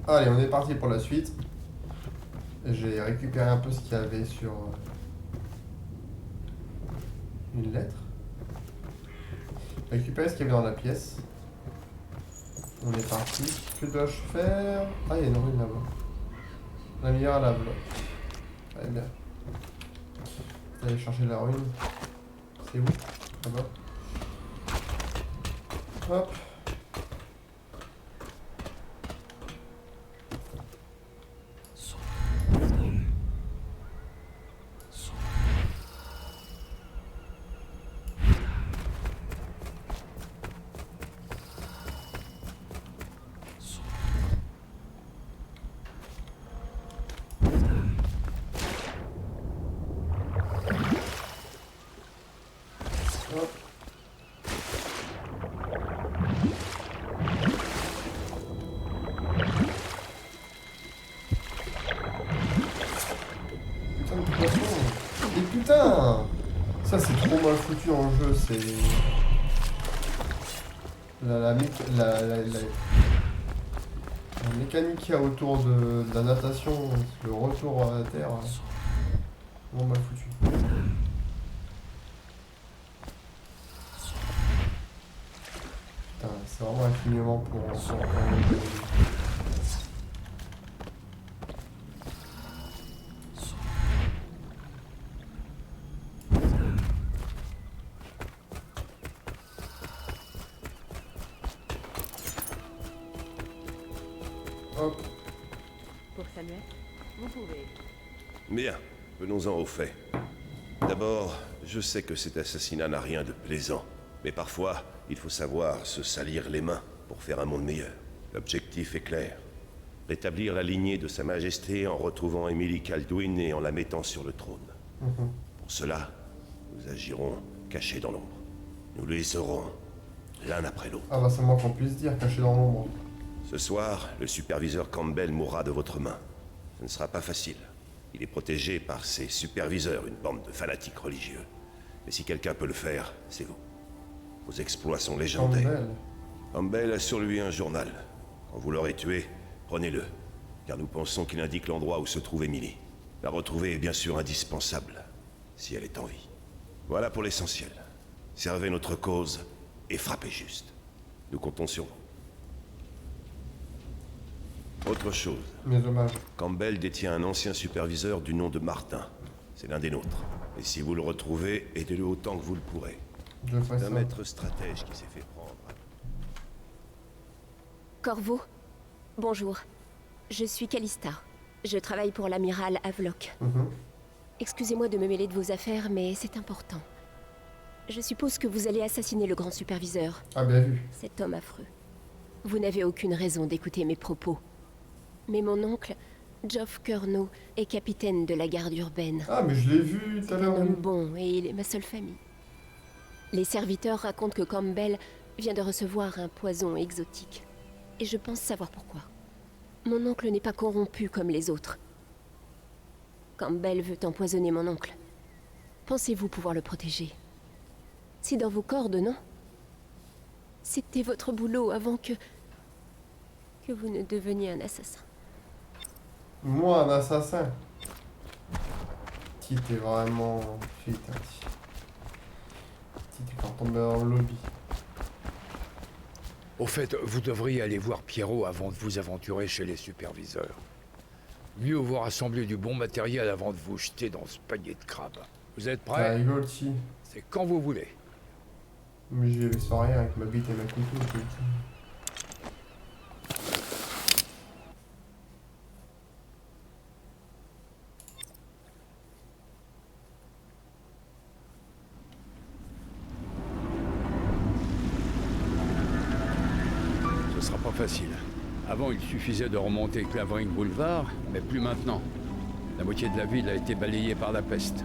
Allez, on est parti pour la suite. J'ai récupéré un peu ce qu'il y avait sur une lettre. Récupérer ce qu'il y avait dans la pièce. On est parti. Que dois-je faire? Ah, il y a une rune là-bas. La meilleure à la bloc. Très bien. Aller chercher la rune. C'est où? Là-bas. Hop. Hop. Putain de poisson. Et putain! Ça c'est trop mal foutu en jeu, c'est... La mécanique qu'il y a autour de la natation, le retour à la terre, vraiment mal foutu. Putain, c'est vraiment un clignement pour... Hop. Pour Samuel, vous pouvez. Bien, venons-en au fait. D'abord, je sais que cet assassinat n'a rien de plaisant, mais parfois, il faut savoir se salir les mains pour faire un monde meilleur. L'objectif est clair. Rétablir la lignée de Sa Majesté en retrouvant Emily Kaldwin et en la mettant sur le trône. Pour cela, nous agirons cachés dans l'ombre. Nous les aurons l'un après l'autre. Ah bah c'est moi qu'on puisse dire, caché dans l'ombre. Ce soir, le superviseur Campbell mourra de votre main. Ce ne sera pas facile. Il est protégé par ses superviseurs, une bande de fanatiques religieux. Mais si quelqu'un peut le faire, c'est vous. Vos exploits sont légendaires. Campbell. Campbell a sur lui un journal. Quand vous l'aurez tué, prenez-le. Car nous pensons qu'il indique l'endroit où se trouve Emily. La retrouver est bien sûr indispensable, si elle est en vie. Voilà pour l'essentiel. Servez notre cause et frappez juste. Nous comptons sur vous. Autre chose, Mes hommages. Campbell détient un ancien superviseur du nom de Martin. C'est l'un des nôtres. Et si vous le retrouvez, aidez-le autant que vous le pourrez. Je ferai C'est ça. un maître stratège qui s'est fait prendre. Corvo, bonjour. Je suis Callista. Je travaille pour l'amiral Havelock. Excusez-moi de me mêler de vos affaires, mais c'est important. Je suppose que vous allez assassiner le grand superviseur, Ah bien vu. cet homme affreux. Vous n'avez aucune raison d'écouter mes propos. Mais mon oncle, Geoff Curnow, est capitaine de la garde urbaine. Ah mais je l'ai vu tout à Un l'heure. homme bon et il est ma seule famille. Les serviteurs racontent que Campbell vient de recevoir un poison exotique. Et je pense savoir pourquoi. Mon oncle n'est pas corrompu comme les autres. Campbell veut empoisonner mon oncle. Pensez-vous pouvoir le protéger? C'est dans vos cordes, non? C'était votre boulot avant que vous ne deveniez un assassin. Moi un assassin. Petit t'es vraiment... Putain. Petit t'es quand on tombe dans le lobby. Au fait, vous devriez aller voir Pierrot avant de vous aventurer chez les superviseurs. Mieux vous rassembler du bon matériel avant de vous jeter dans ce panier de crabes. Vous êtes Ça prêts? rigole si. C'est quand vous voulez. Mais j'y vais sans rien avec ma bite et ma couteau. Putain. Ce sera pas facile. Avant, il suffisait de remonter Clavering Boulevard, mais plus maintenant. La moitié de la ville a été balayée par la peste.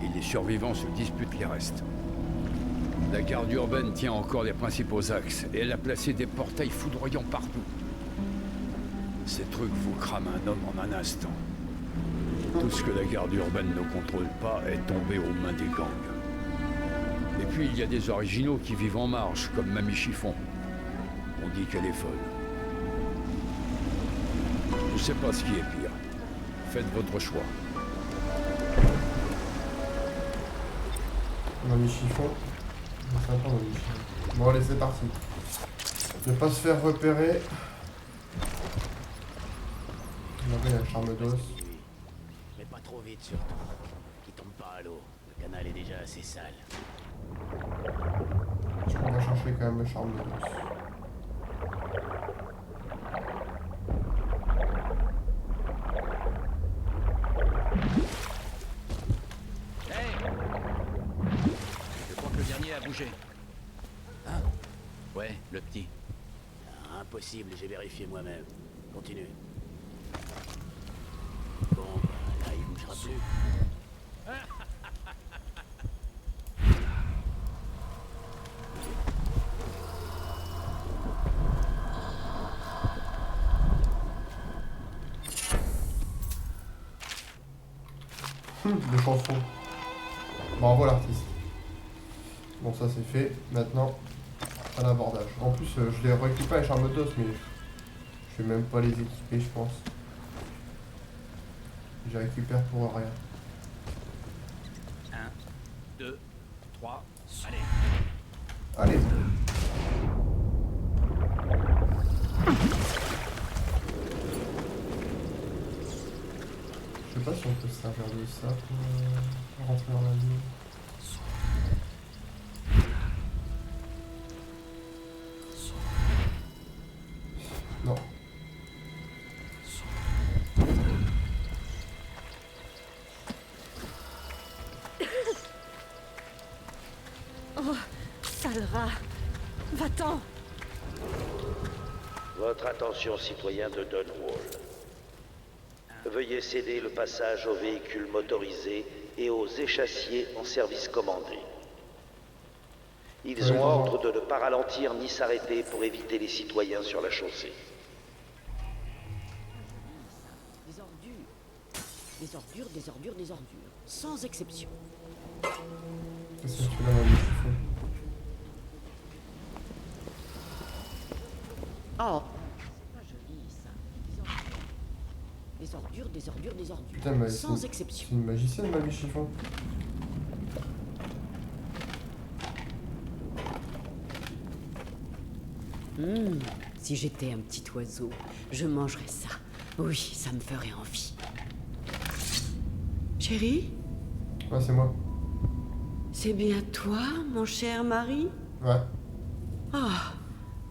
Et les survivants se disputent les restes. La garde urbaine tient encore les principaux axes, et elle a placé des portails foudroyants partout. Ces trucs vous crament un homme en un instant. Tout ce que la garde urbaine ne contrôle pas est tombé aux mains des gangs. Et puis il y a des originaux qui vivent en marge, comme Mamie Chiffon. On dit qu'elle est folle. sais pas ce qui est pire. Faites votre choix. Mamie chiffon. C'est sympa, mamie chiffon. Bon, allez, c'est parti. Ne pas se faire repérer. Là-bas, il y a le charme d'os. Mais pas trop vite surtout. Qui tombe pas à l'eau. Le canal est déjà assez sale. Je crois qu'on va chercher quand même le charme d'os. Je crois que le dernier a bougé. Hein? Ouais, le petit. Ah, impossible, j'ai vérifié moi-même. Continue. Bon, bah, là, il bougera plus. De chansons. Bravo l'artiste. Bon, ça c'est fait. Maintenant, à l'abordage. En plus, je les récupère les charmes d'os, mais je vais même pas les équiper, je pense. Je les récupère pour rien. 1, 2, 3, allez. Allez. Je sais pas si on peut se servir de ça pour rentrer dans la nuit. Non. Oh, sale rat. Va-t'en. Votre attention, citoyens de Dunwall. Veuillez céder le passage aux véhicules motorisés et aux échassiers en service commandé. Ils ont ordre de ne pas ralentir ni s'arrêter pour éviter les citoyens sur la chaussée. Des ordures. Des ordures, des ordures, des ordures. Sans exception. Qu'est-ce que tu fais là, mamie chiffon? Oh. C'est pas joli, ça. Des ordures, des ordures, des ordures. Putain, mais Sans exception. c'est une magicienne, mamie chiffon. Si j'étais un petit oiseau, je mangerais ça. Oui, ça me ferait envie. Chérie, Ouais, c'est moi. c'est bien toi, mon cher mari? Ouais, Ah,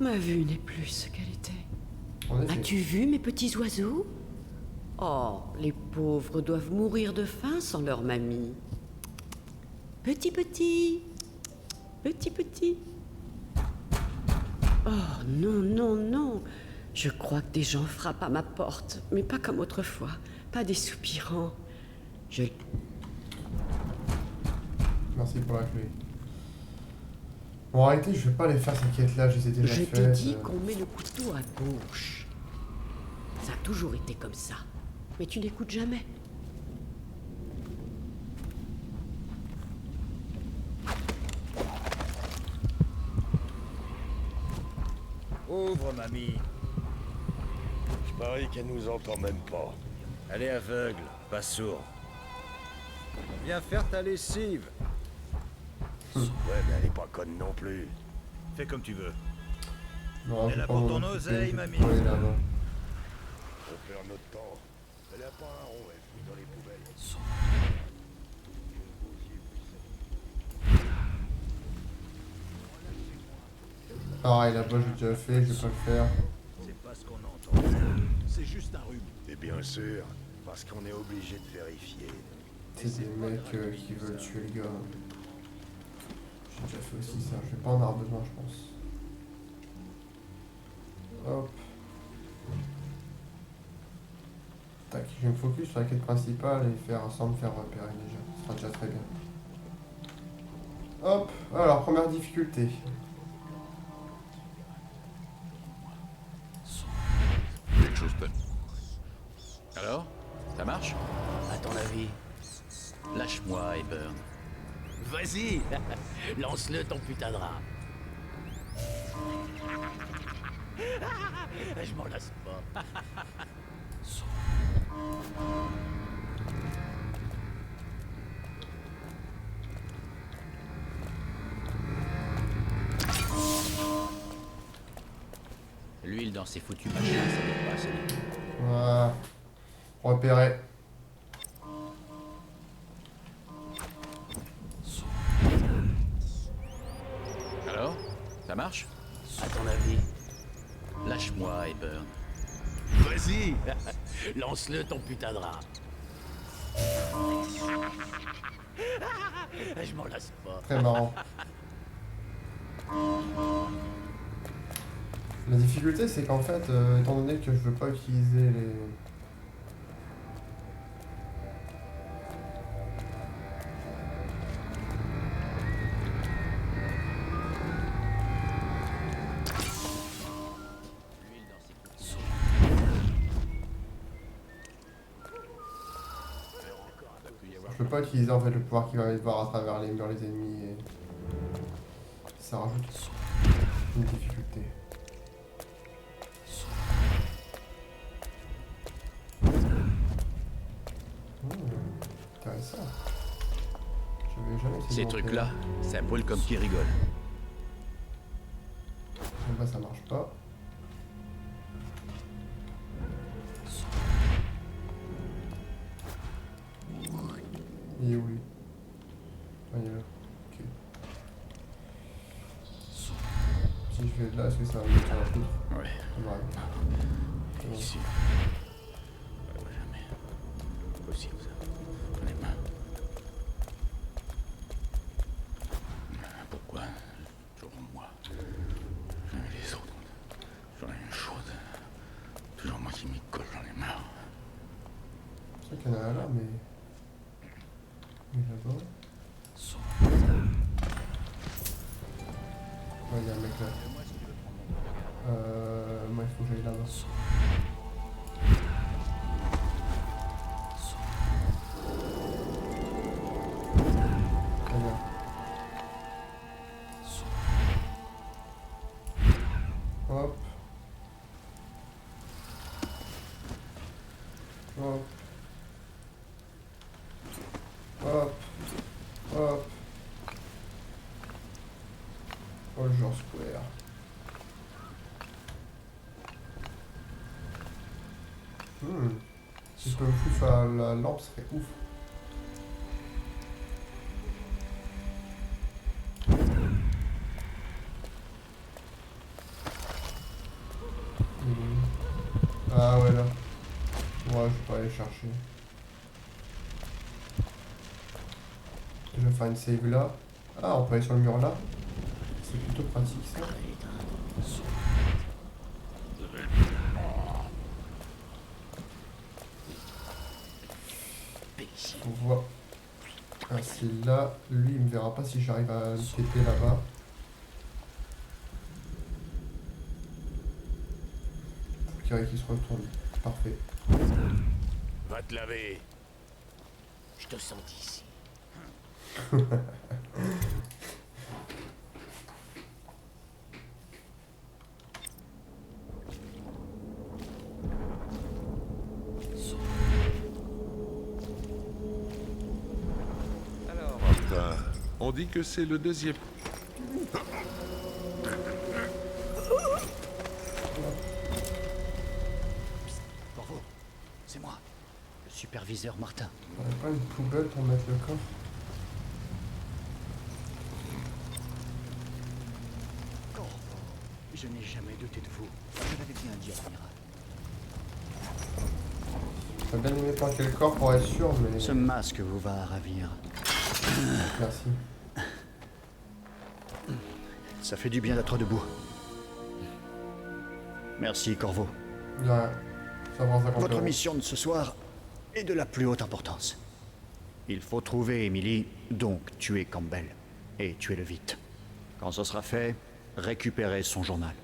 ma vue n'est plus ce qu'elle était. en effet. As-tu vu mes petits oiseaux? Oh, les pauvres doivent mourir de faim sans leur mamie. Petit, petit. Petit, petit. Oh, non, non, non. Je crois que des gens frappent à ma porte, mais pas comme autrefois. Pas des soupirants. Merci pour la clé. Bon, en réalité, je vais pas les faire ces quêtes-là, je les ai déjà Je faites. t'ai dit qu'on met le couteau à gauche. Ça a toujours été comme ça. Mais tu n'écoutes jamais. Ouvre, mamie. Je parie qu'elle nous entend même pas. Elle est aveugle, pas sourde. Viens faire ta lessive. Ouais, mais elle est pas conne non plus. Fais comme tu veux. Non, Elle je vais a pas pour m'en ton occuper, oseille, je vais mamie. pas aller là-bas. On perd notre temps. Elle a pas un rond, elle fout dans les poubelles. Pareil, là-bas, j'ai déjà fait, je vais pas le faire. C'est pas ce qu'on entend. C'est juste un rhume. Et bien sûr, parce qu'on est obligé de vérifier. C'est des mecs qui veulent tuer le gars. J'ai déjà fait aussi ça, je vais pas en avoir besoin, je pense. Hop. Tac, je vais me focus sur la quête principale et faire sans me faire repérer déjà. Ce sera déjà très bien. Hop, alors première difficulté. Quelque chose de... Alors? Ça marche? À ton avis? Lâche-moi, Eburn. Vas-y! Lance-le ton putain de rat. Je m'en lasse pas. L'huile dans ces foutus machins, ça doit pas assez. Voilà. Repéré. Alors, ça marche? À ton avis? Lâche-moi, Eburn. Vas-y! Lance-le ton putain de rat. Je m'en lasse pas. Très marrant. La difficulté, c'est qu'en fait, étant donné que je veux pas utiliser les... Je peux pas utiliser en fait le pouvoir qui va aller voir à travers les murs les ennemis et ça rajoute une difficulté. Intéressant. J'avais jamais essayé Ces de monter. trucs-là, ça brûle comme qui rigole. Là ça marche pas. Il est où lui? Ah, il est là. Ok. Si je vais de là, est-ce que ça va me mettre un truc? Ouais, Ça m'arrive. C'est bon. ici. Jamais. Possible, ça. Les mains. Pourquoi? Toujours moi. Jamais les autres. Toujours la même chose. Toujours moi qui m'y colle, j'en ai marre. Je sais qu'il y en a un là, mais... Mais là-bas... Ouais, il y a un mec là. Moi, il faut que j'aille là-bas. Très bien. Hop. Hop. Hop. Hop. Oh, le genre square. Si je peux me foutre à la lampe, ce serait ouf. Ah ouais là. Ouais, je peux aller chercher. Je vais faire une save là. Ah, on peut aller sur le mur là. C'est plutôt pratique ça. On voit. Ah, c'est là. Lui, il me verra pas si j'arrive à le péter là-bas. Faut qu'il se retourne. Parfait. Va te laver. Je te sens ici. Martin, on dit que c'est le deuxième. Corvo, c'est moi, le superviseur Martin. On aurait pas une poubelle pour mettre le coffre. Corvo, je n'ai jamais douté de vous. Je l'avais bien dit, amiral. J'aurais bien aimé planquer le corps pour être sûr, mais... Ce masque vous va ravir. Merci. Ça fait du bien d'être debout. Merci, Corvo. De rien. Ça prend 50 Votre euros. mission de ce soir est de la plus haute importance. Il faut trouver Emily, donc tuer Campbell. Et tuer-le vite. Quand ce sera fait, récupérez son journal.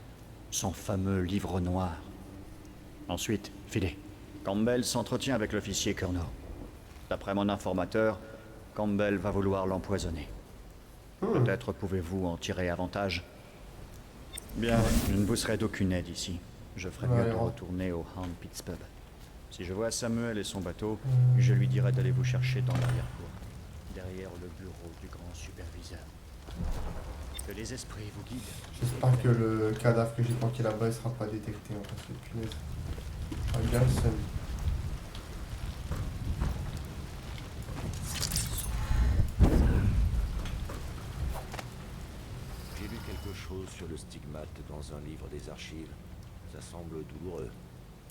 Son fameux livre noir. Ensuite, filez. Campbell s'entretient avec l'officier Curnow. D'après mon informateur, Campbell va vouloir l'empoisonner. Peut-être pouvez-vous en tirer avantage. Bien, je ne vous serai d'aucune aide ici. Je ferai mieux Ouais, de ouais. retourner au Hound Pits Pub. Si je vois Samuel et son bateau, je lui dirai d'aller vous chercher dans l'arrière-cour, derrière le bureau du grand superviseur. Que les esprits vous guident. J'espère que le cadavre que j'ai planqué là-bas, il sera pas détecté, hein, parce que punaise. Ah, bien le seum. J'ai lu quelque chose sur le stigmate dans un livre des archives. Ça semble douloureux.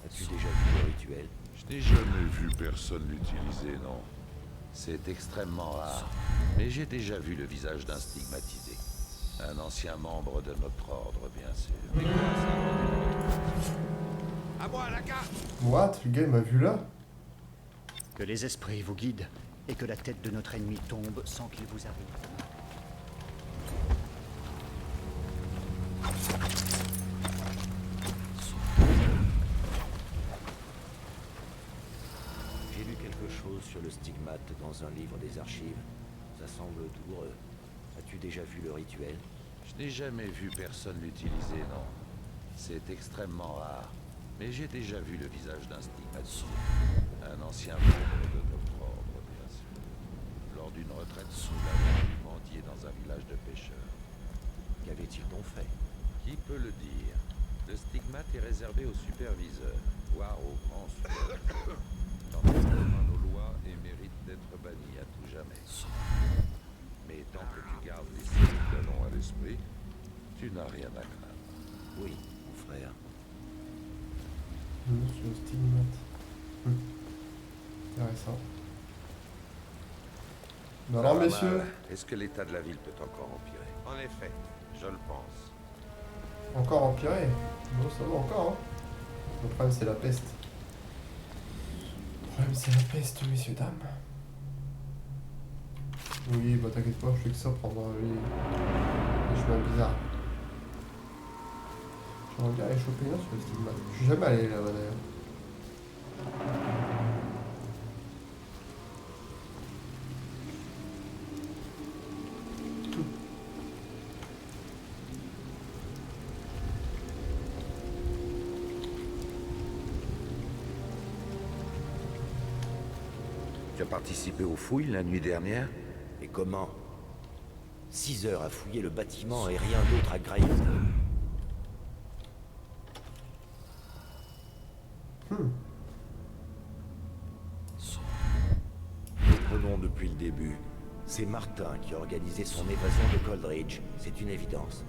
As-tu déjà vu le rituel? Je n'ai jamais vu personne l'utiliser, non. C'est extrêmement rare. Mais j'ai déjà vu le visage d'un stigmatisé. Un ancien membre de notre ordre, bien sûr. À moi, la carte! What? Le gars il m'a vu là? Que les esprits vous guident et que la tête de notre ennemi tombe sans qu'il vous arrive. J'ai lu quelque chose sur le stigmate dans un livre des archives. Ça semble douloureux. As-tu déjà vu le rituel? Je n'ai jamais vu personne l'utiliser, non. C'est extrêmement rare. Mais j'ai déjà vu le visage d'un stigmatisé. Un ancien membre de notre ordre, bien sûr. Lors d'une retraite sous la mer, il mendiait dans un village de pêcheurs. Qu'avait-il donc fait? Qui peut le dire? Le stigmate est réservé aux superviseurs, voire aux grands superviseurs. Quand il enfreint nos lois et mérite d'être banni à tout jamais. Mais tant que tu gardes les signes d'un nom à l'esprit, tu n'as rien à craindre. Oui, mon frère. Sur le stigmate. Intéressant. Bah alors, Ça va messieurs, mal. Est-ce que l'état de la ville peut encore empirer? En effet, je le pense. encore empiré. Bon, ça va encore, hein. Le problème, c'est la peste. Le problème, c'est la peste, messieurs, dames. Oui, bah t'inquiète pas, je fais que ça prendre les chemins bizarres. J'aimerais bien aller choper un sur le stigmate. Je suis jamais allé là-bas d'ailleurs. Tu as participé aux fouilles la nuit dernière? Et comment? 6 heures à fouiller le bâtiment et rien d'autre à grailler. Reprenons depuis le début. C'est Martin qui a organisé son évasion de Coldridge, c'est une évidence.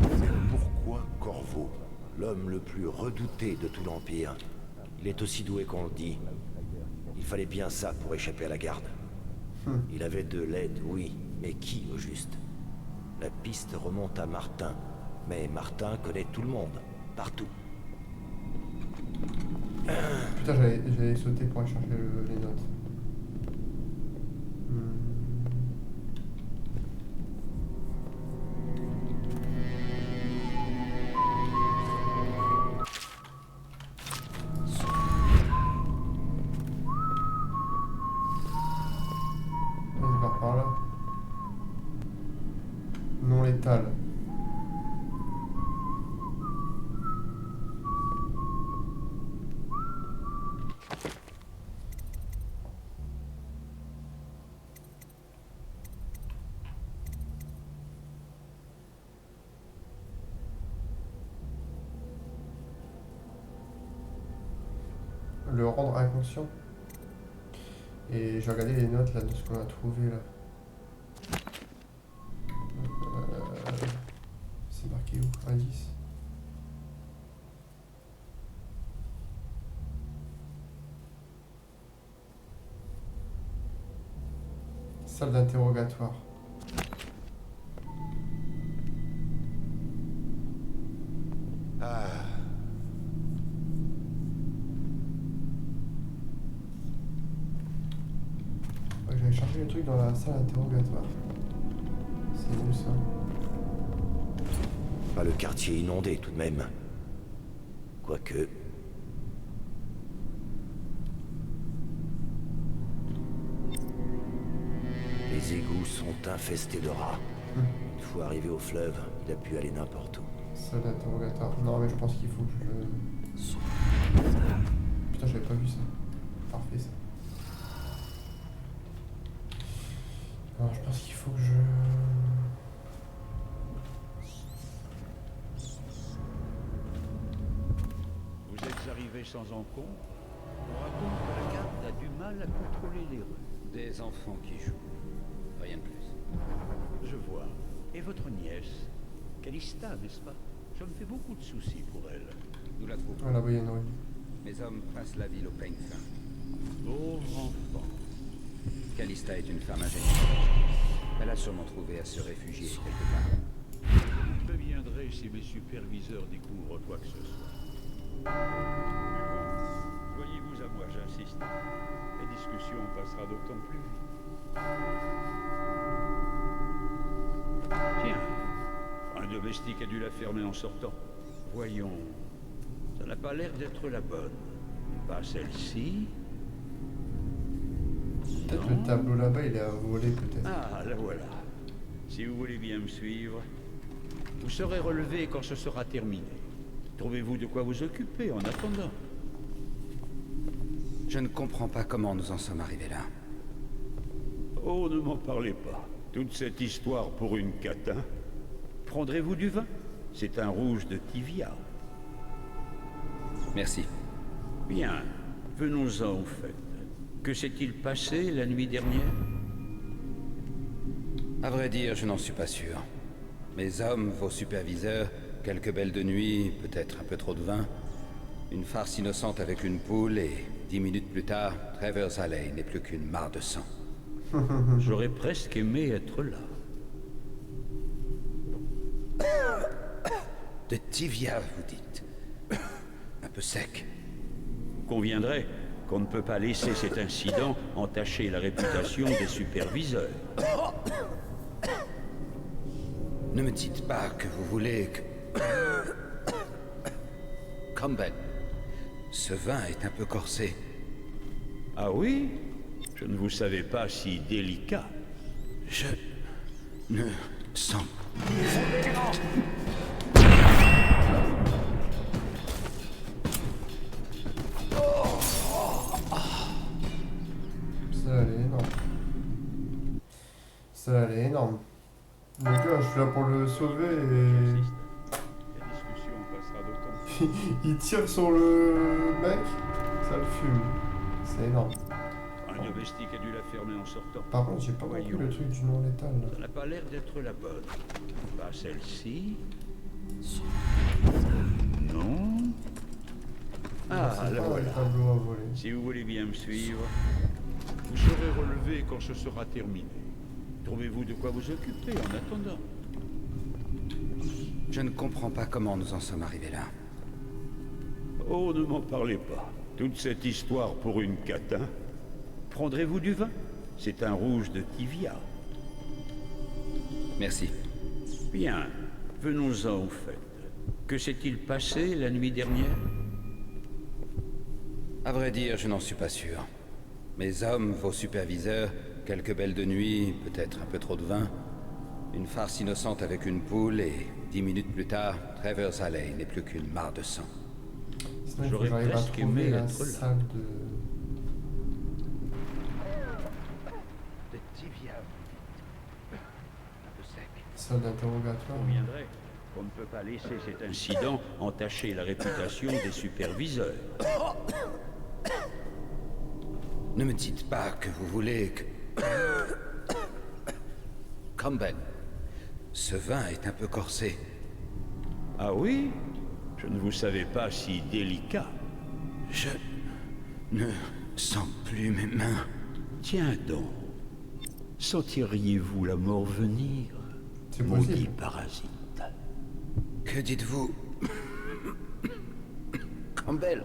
Mais pourquoi Corvo? L'homme le plus redouté de tout l'Empire. Il est aussi doué qu'on le dit. Il fallait bien ça pour échapper à la garde. Il avait de l'aide, oui, mais qui au juste? La piste remonte à Martin, mais Martin connaît tout le monde, partout. Putain, j'allais sauter pour aller chercher les notes. Vas-y, va par là. Non létal. Le rendre inconscient. Et j'ai regardé les notes là de ce qu'on a trouvé là. C'est marqué où? Indice. Salle d'interrogatoire. Ah, Ouais, j'avais cherché le truc dans la salle d'interrogatoire. C'est où ça? Pas le quartier inondé tout de même. Quoique... Les égouts sont infestés de rats. Une fois arrivé au fleuve, il a pu aller n'importe où. Salle d'interrogatoire. Non mais je pense qu'il faut que je... Putain, Putain, j'avais pas vu ça. Parfait ça. Alors je pense qu'il faut que je... Vous êtes arrivé sans encombre. On raconte que la garde a du mal à contrôler les rues. Des enfants qui jouent. Rien de plus. Je vois. Et votre nièce, Calista, n'est-ce pas? Je me fais beaucoup de soucis pour elle. Nous la trouvons. Voilà, oui, non. Mes hommes passent la ville au peigne fin. Pauvre enfant. Calista est une femme ingénieuse. Elle a sûrement trouvé à se réfugier quelque part. Je préviendrai si mes superviseurs découvrent quoi que ce soit. Mais bon, voyez-vous à moi, j'insiste. La discussion passera d'autant plus vite. Tiens, un domestique a dû la fermer en sortant. Voyons, ça n'a pas l'air d'être la bonne. Pas celle-ci. Peut-être le tableau là-bas, il est à voler peut-être. Ah, la voilà. Si vous voulez bien me suivre, vous serez relevé quand ce sera terminé. Trouvez-vous de quoi vous occuper en attendant. Je ne comprends pas comment nous en sommes arrivés là. Oh, ne m'en parlez pas. Toute cette histoire pour une catin. Prendrez-vous du vin? C'est un rouge de Tivia. Merci. Bien, venons-en au fait. Que s'est-il passé la nuit dernière? À vrai dire, je n'en suis pas sûr. Mes hommes, vos superviseurs, quelques belles de nuit, peut-être un peu trop de vin, une farce innocente avec une poule et 10 minutes plus tard, Travers Alley n'est plus qu'une mare de sang. J'aurais presque aimé être là. De Tivia, vous dites. Un peu sec. Vous conviendrez qu'on ne peut pas laisser cet incident entacher la réputation des superviseurs. Ne me dites pas que vous voulez que... Campbell, ce vin est un peu corsé. Ah oui? Je ne vous savais pas si délicat. Je ne sens... Ça allait énorme. Ça allait énorme. Le gars, je suis là pour le sauver et... La discussion passera d'autant plus. il tire sur le mec, ça le fume. C'est énorme. Un domestique a dû la fermer en sortant. Par contre, j'ai pas compris le truc du non létal là. Ça n'a pas l'air d'être la bonne. Pas celle-ci. Non. Ah, C'est la pas un voilà. tableau à voler. Si vous voulez bien me suivre, vous serez relevé quand ce sera terminé. Trouvez-vous de quoi vous occuper en attendant. Je ne comprends pas comment nous en sommes arrivés là. Oh, ne m'en parlez pas. Toute cette histoire pour une catin. Prendrez-vous du vin? C'est un rouge de Tivia. Merci. Bien, venons-en au fait. Que s'est-il passé la nuit dernière? À vrai dire, je n'en suis pas sûr. Mes hommes, vos superviseurs, quelques belles de nuit, peut-être un peu trop de vin, une farce innocente avec une poule et 10 minutes plus tard, Travers Alley n'est plus qu'une mare de sang. Sinon, il faut que J'aurais j'arrive à presque trouver aimé la être là. salle de... De Tivia, un peu sec. salle d'interrogatoire. Vous conviendrez qu'on ne peut pas laisser cet incident entacher la réputation des superviseurs. Ne me dites pas que vous voulez que... Campbell, ce vin est un peu corsé. Ah oui? Je ne vous savais pas si délicat. Je ne sens plus mes mains. Tiens donc. Sentiriez-vous la mort venir? C'est Maudit possible. parasite. Que dites-vous Campbell?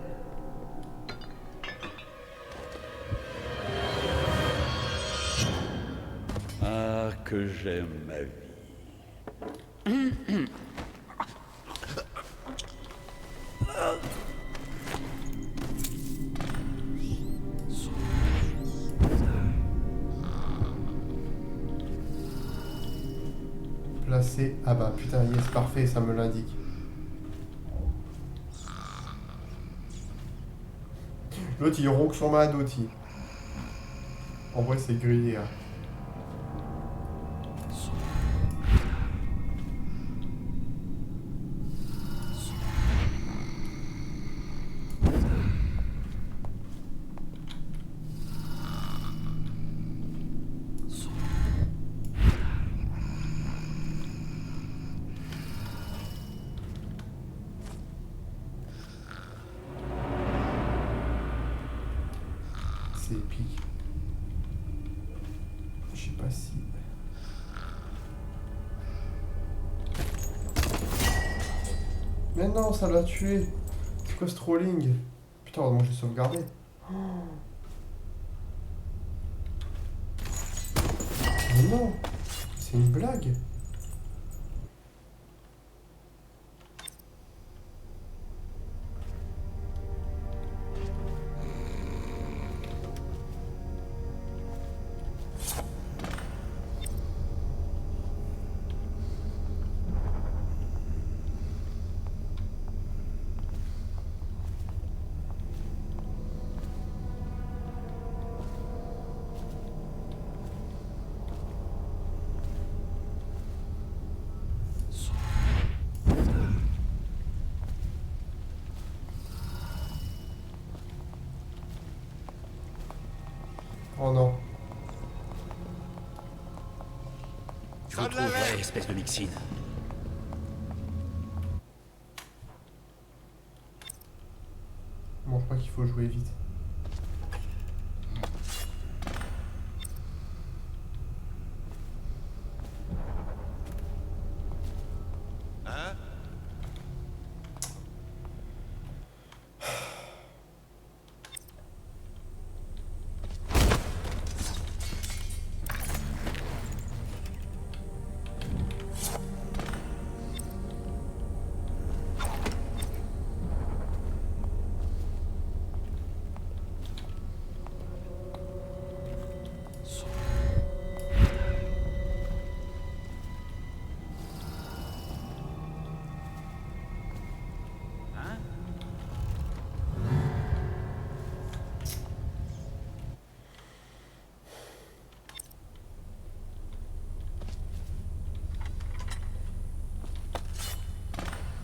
Ah, que j'aime ma vie. Placé. Ah bah putain, yes, parfait, ça me l'indique. L'autre il ronque sur ma doti. En vrai c'est grillé. Hein. C'est épique. Je sais pas si... Mais non, ça l'a tué. C'est quoi ce trolling? Putain, heureusement que j'ai sauvegardé. Oh. Mais non, c'est une blague. Oh non. Je vous trouverai, espèce de mixine. Bon, je crois qu'il faut jouer vite. Hein?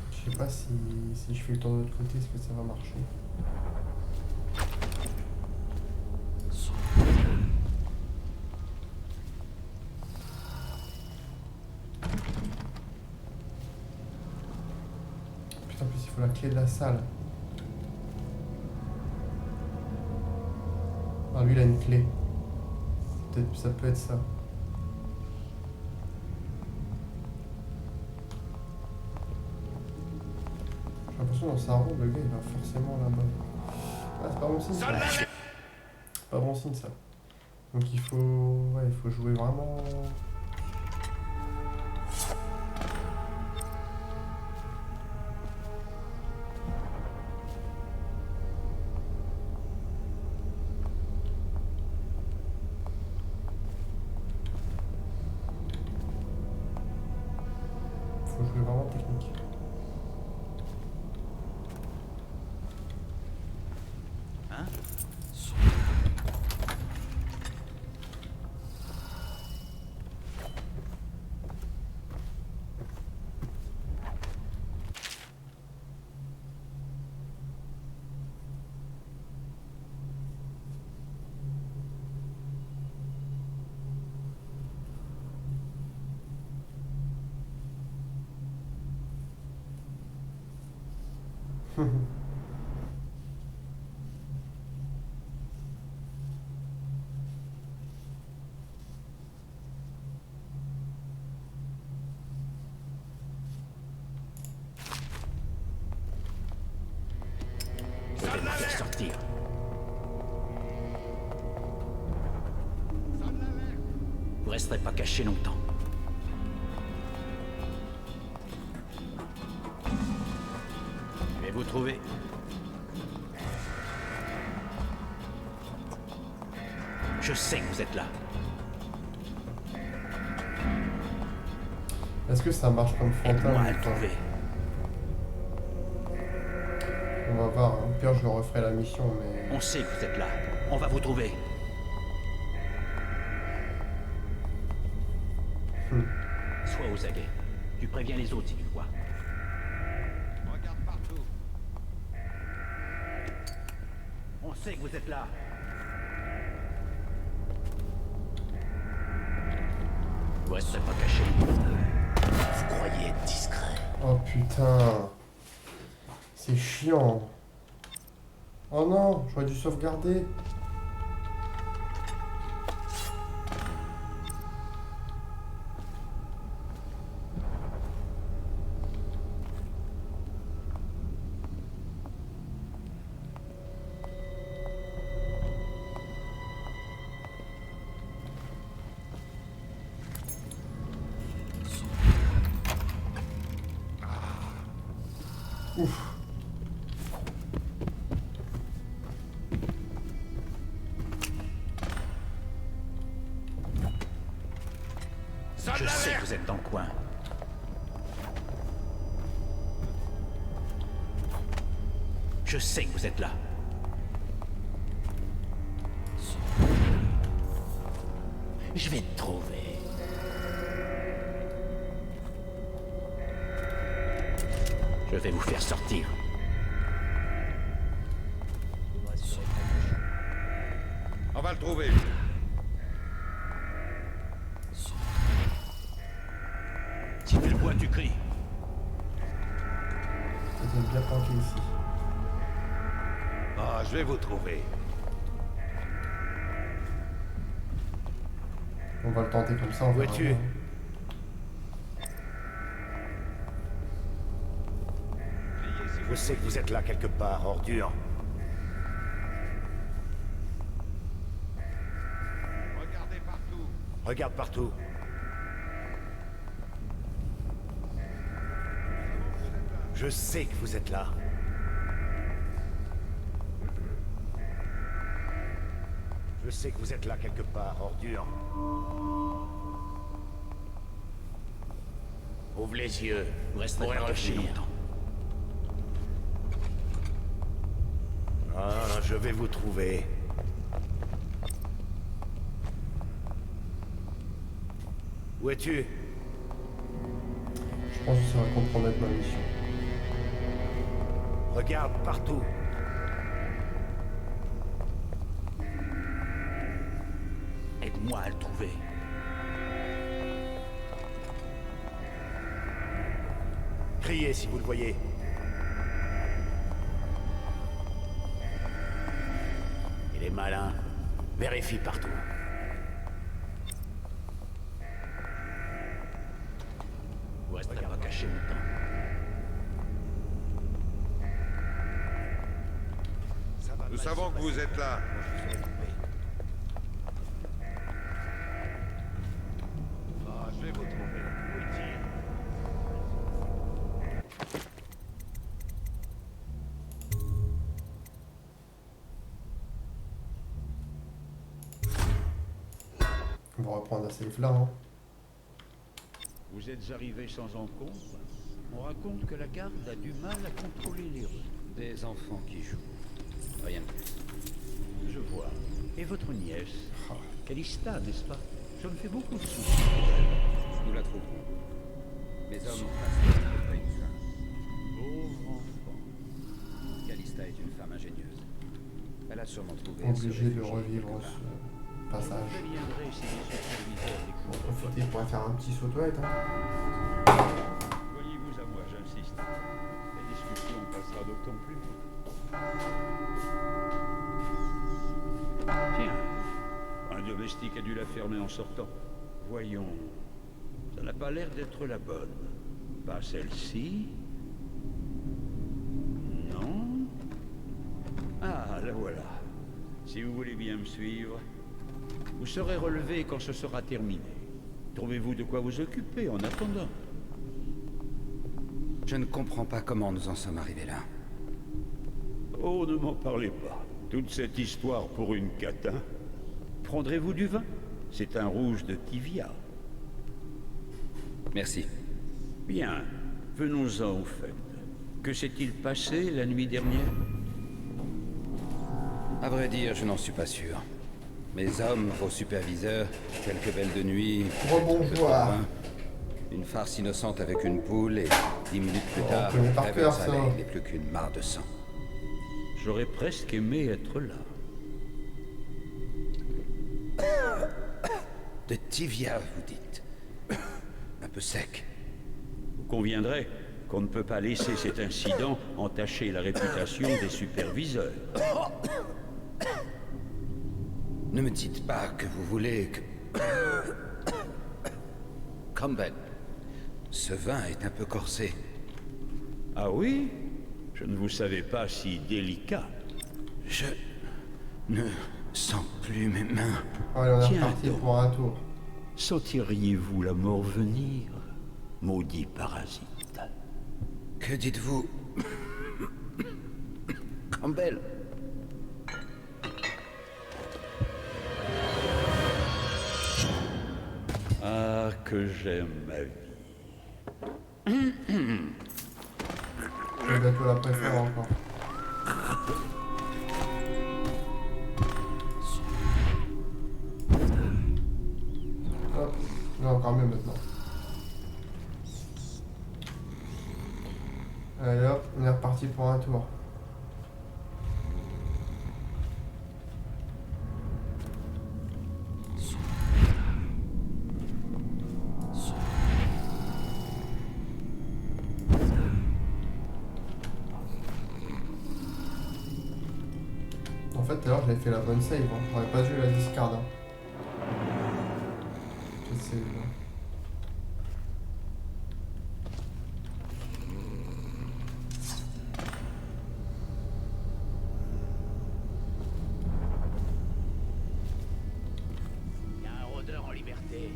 Je sais pas si je fais le tour de l'autre côté, est-ce que ça va marcher. Putain, en plus il faut la clé de la salle. Ah lui il a une clé. Peut-être ça peut être ça. J'ai l'impression dans sa robe, le gars il va forcément là-bas. Ah c'est pas bon signe ça. C'est pas bon signe ça. Donc il faut. Ouais, il faut jouer vraiment. Faut jouer vraiment technique. Je vais me faire sortir. Vous resterez pas caché longtemps. Je vais vous trouver. Je sais que vous êtes là. Est-ce que ça marche comme fantôme Aide-moi à ou le pas? trouver. On va voir, au pire je referai la mission, mais... On sait que vous êtes là. On va vous trouver. Sois aux aguets. Tu préviens les autres si tu le vois. Regarde partout. On sait que vous êtes là. Vous resterez pas caché. Vous croyez être discret. Oh putain. C'est chiant. Oh non, j'aurais dû sauvegarder. Ouf. Je sais que vous êtes dans le coin. Je sais que vous êtes là. Je vais te trouver. Je vais vous faire sortir. On va le trouver. Si tu le vois, tu cries. C'était bien planqué ici. Ah, je vais vous trouver. On va le tenter comme ça, on Où verra es-tu? bien. Je sais que vous êtes là quelque part, ordure. Regardez partout. Regarde partout. Je sais que vous êtes là. Je sais que vous êtes là quelque part, ordure. Ouvre les yeux. Vous resterez pas caché longtemps. Ah, je vais vous trouver. Où es-tu? Je pense que ça va compromettre ma mission. Regarde partout. Aide-moi à le trouver. Criez si vous le voyez. Il est malin. Vérifie partout. Vous resterez pas caché longtemps. Nous savons que vous êtes là. Ah, je vais vous trouver. On va reprendre la save là. Hein. Vous êtes arrivé sans encombre. On raconte que la garde a du mal à contrôler les rues. Des enfants qui jouent. Rien de plus. Je vois. Et votre nièce, Ah. Calista, n'est-ce pas? Je me fais beaucoup de soucis. Nous la trouverons. Mes hommes passent pas une fin. Pauvre enfant. Calista est une femme ingénieuse. Elle a sûrement trouvé ce Obligé de réfugié revivre quelque ce part. passage. Je viendrai si les superviseurs On découvrent va profiter pour faire un petit saut toilette. Hein. Voyez-vous à moi, j'insiste. La discussion passera d'autant plus vite. Tiens, un domestique a dû la fermer en sortant. Voyons, ça n'a pas l'air d'être la bonne. Pas celle-ci. Non. Ah, la voilà. Si vous voulez bien me suivre, vous serez relevé quand ce sera terminé. Trouvez-vous de quoi vous occuper en attendant. Je ne comprends pas comment nous en sommes arrivés là. Oh, ne m'en parlez pas. Toute cette histoire pour une catin. Prendrez-vous du vin? C'est un rouge de Tivia. Merci. Bien, venons-en au fait. Que s'est-il passé la nuit dernière? À vrai dire, je n'en suis pas sûr. Mes hommes, vos superviseurs, quelques belles de nuit, Rebonjour. une farce innocente avec une poule et 10 minutes plus Oh, tard, on connaît par cœur, Traverse ça. Alley n'est plus qu'une mare de sang. J'aurais presque aimé être là. De Tivia, vous dites. Un peu sec. Vous conviendrez qu'on ne peut pas laisser cet incident entacher la réputation des superviseurs. Ne me dites pas que vous voulez que... Campbell, ce vin est un peu corsé. Ah oui? Je ne vous savais pas si délicat. Je ne sens plus mes mains. Allez, on est Tiens reparti donc. pour un tour. Sentiriez-vous la mort venir, maudit parasite? Que dites-vous, Campbell? Ah, que j'aime ma vie. Je vais la préfère encore. Hop, là encore mieux maintenant. Allez hop, on est reparti pour un tour. En fait, tout à l'heure, j'avais fait la bonne save. Hein. J'aurais pas dû la discard. Hein. Cette save, là. Il y a un rôdeur en liberté.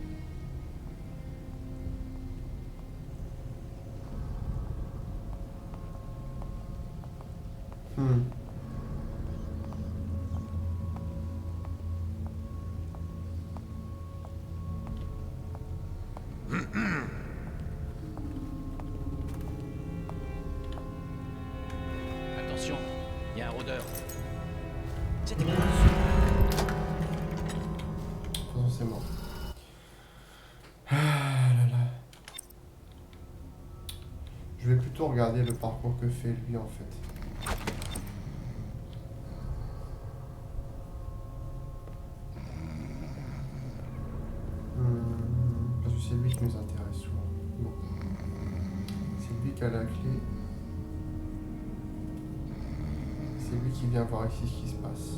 Attention, il y a un rôdeur. C'était bien. De toute façon, c'est mort. Ah là là. Je vais plutôt regarder le parcours que fait lui en fait. Parce que c'est lui qui nous intéresse souvent. Bon. C'est lui qui a la clé. C'est lui qui vient voir ici ce qui se passe.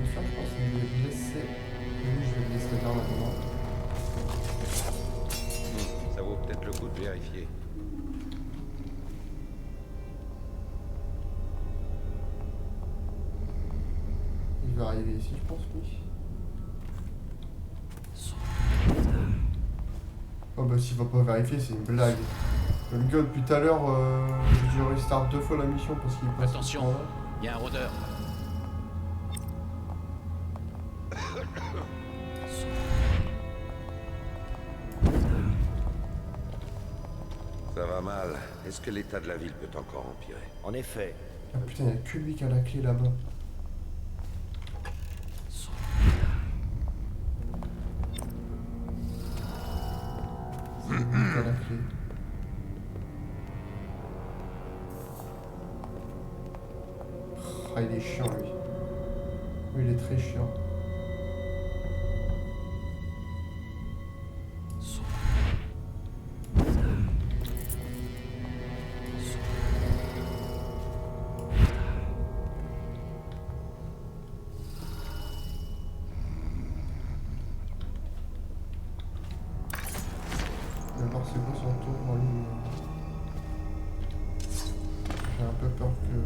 Je pense que je vais le laisser. Lui, je vais le laisser là maintenant. Ça vaut peut-être le coup de vérifier. Il va arriver ici, je pense, lui. Oh bah s'il va pas vérifier, c'est une blague. Le gars depuis tout à l'heure, j'ai dû restart 2 fois la mission parce qu'il passe. Attention, il y a un rôdeur. Ça va mal. Est-ce que l'état de la ville peut encore empirer? En effet, Ah putain, il n'y a que lui qui a la clé là-bas. C'est lui qui a la clé. Ah, il est chiant lui. Lui, il est très chiant. D'abord, c'est beau son tour en ligne. J'ai un peu peur que.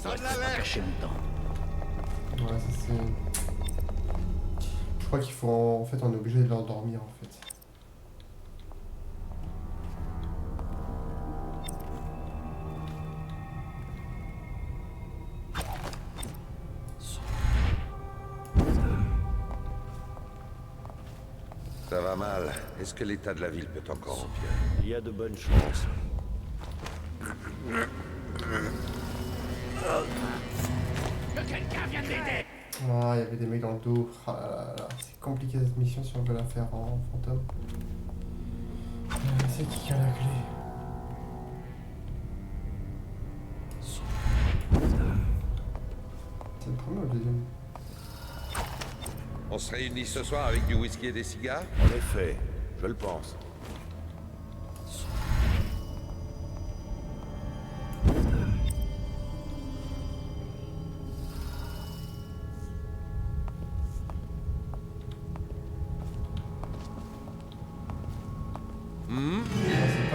Faudrait pas cacher longtemps. Ouais, ça c'est... Je crois qu'il faut... En fait, on est obligé de l'endormir, en fait. Ça va mal. Est-ce que l'état de la ville peut encore empirer? Il y a de bonnes chances. Ah, il y avait des mecs dans le dos. Ah là là là. C'est compliqué cette mission si on veut la faire en fantôme. C'est qui a la clé? C'est le premier ou le deuxième? On se réunit ce soir avec du whisky et des cigares? En effet, je le pense.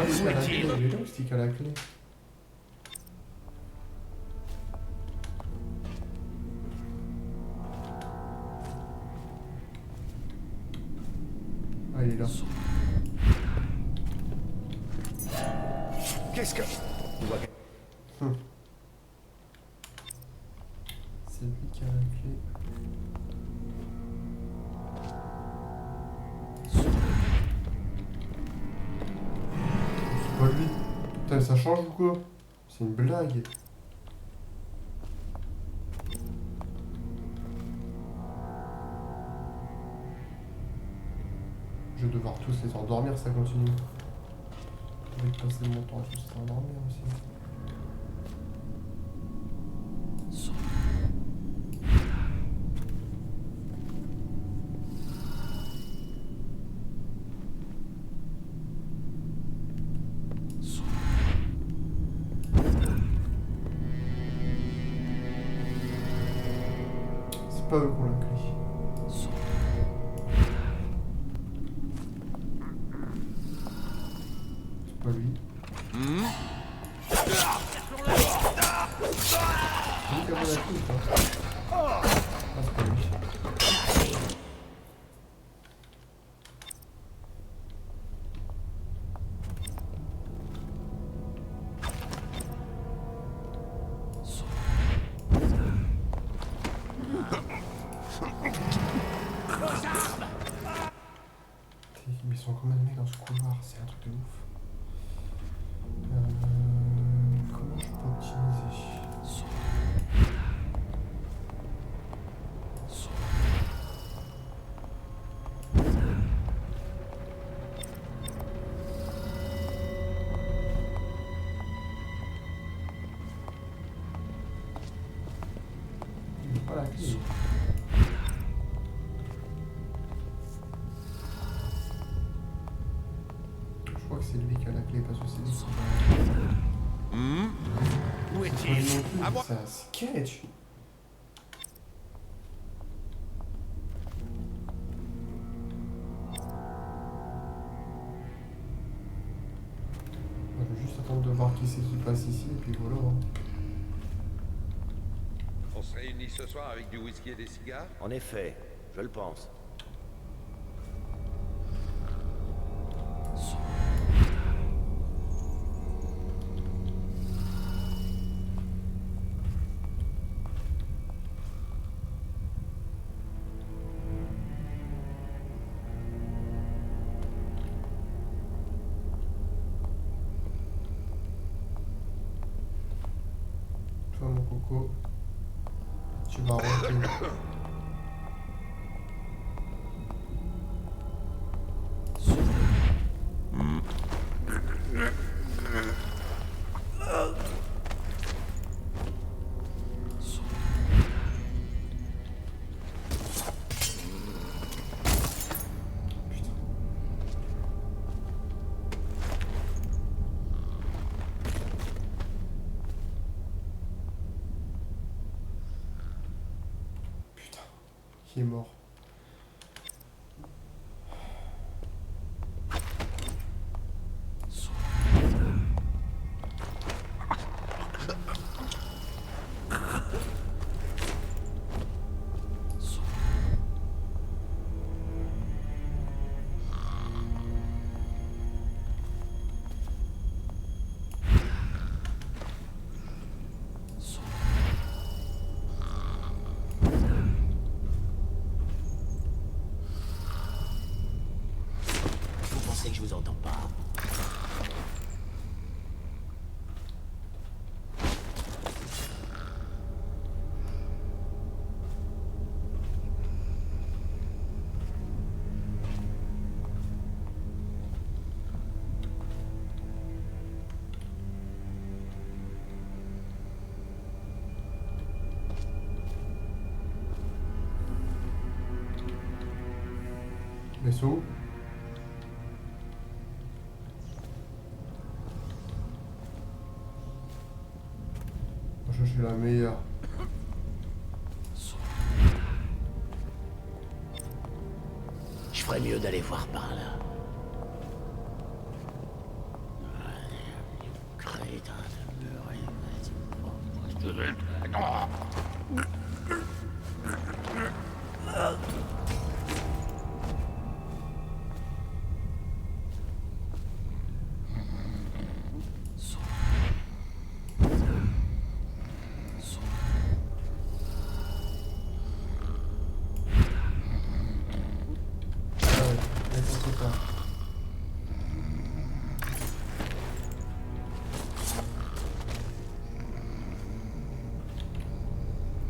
C'est pas lui qui a la clé, il est là ou c'est qui a la clé? Ah, il est là. Qu'est-ce que... C'est lui qui a la clé. C'est pas lui. Putain, mais ça change ou quoi? C'est une blague. Je vais devoir tous les endormir, ça continue. Je vais passer mon temps à tous les endormir aussi. C'est pas eux qu'on l'a clé. C'est pas lui. C'est lui qui a la clé, quoi. Ah, c'est pas lui. Mais ils sont combien de mecs dans ce couloir? C'est un truc de ouf. Comment je peux optimiser? Il n'est pas la clé. Je crois que c'est lui qui a la clé parce que c'est lui qui Où est-il? À moi! C'est un sketch. Je vais juste attendre de voir qui c'est qui passe ici et puis voilà. On se réunit ce soir avec du whisky et des cigares? En effet, je le pense. Toi mon coco, tu vas rentrer. Qui est mort. je vous entends pas. Vaisseau. Je suis la meilleure. Je ferais mieux d'aller voir par là. Crétin de beurre,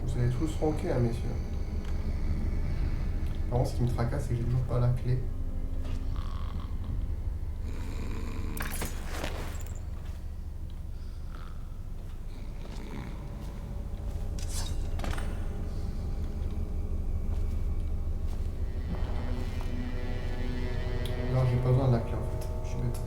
Vous allez tous ranker, hein, messieurs. Par contre, ce qui me tracasse, c'est que j'ai toujours pas la clé. Alors, j'ai pas besoin de la clé en fait. Je suis bête.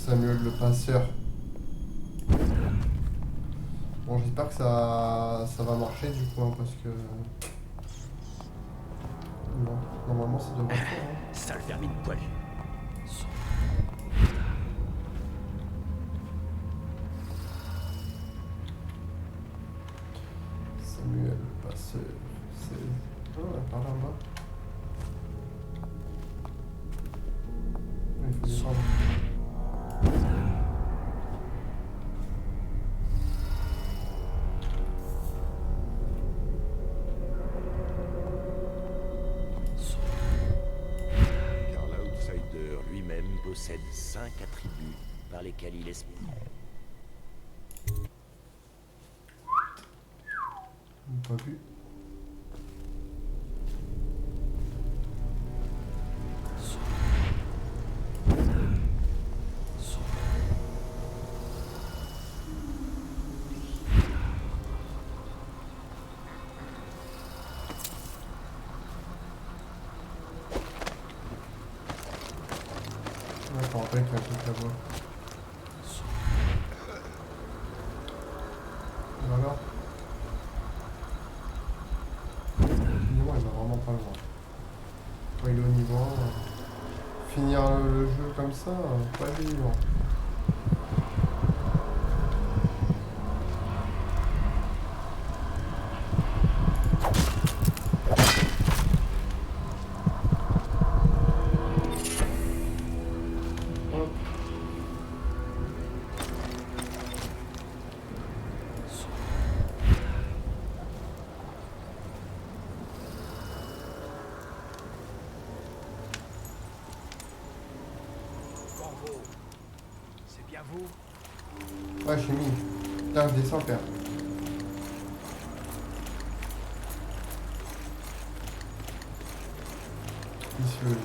Samuel le passeur. Bon, j'espère que ça va marcher du coup, hein, parce que... Non, normalement ça devrait faire. Hein. Sale vermine poilu. Samuel le passeur. C'est... Oh, par là en bas. Il faut descendre. Possède 5 attributs par lesquels il est... Pas vu. Je me rappelle qu'il y a un truc là-bas. Voilà. Finalement, il va vraiment pas loin. Quand il est au niveau 1, finir le jeu comme ça, pas évident. Ouais, j'ai mis. Là, je descends, père. logique.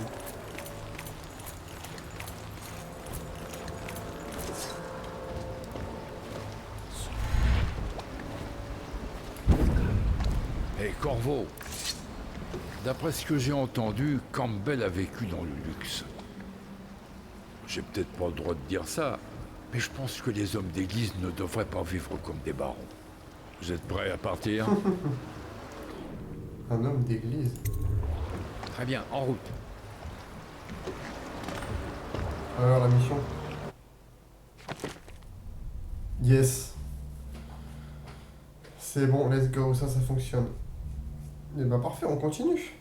Hé, Corvo. D'après ce que j'ai entendu, Campbell a vécu dans le luxe. J'ai peut-être pas le droit de dire ça, mais je pense que les hommes d'église ne devraient pas vivre comme des barons. Vous êtes prêts à partir? Un homme d'église. Très bien, en route. Alors la mission. Yes. C'est bon, let's go, ça fonctionne. Et bah parfait, on continue.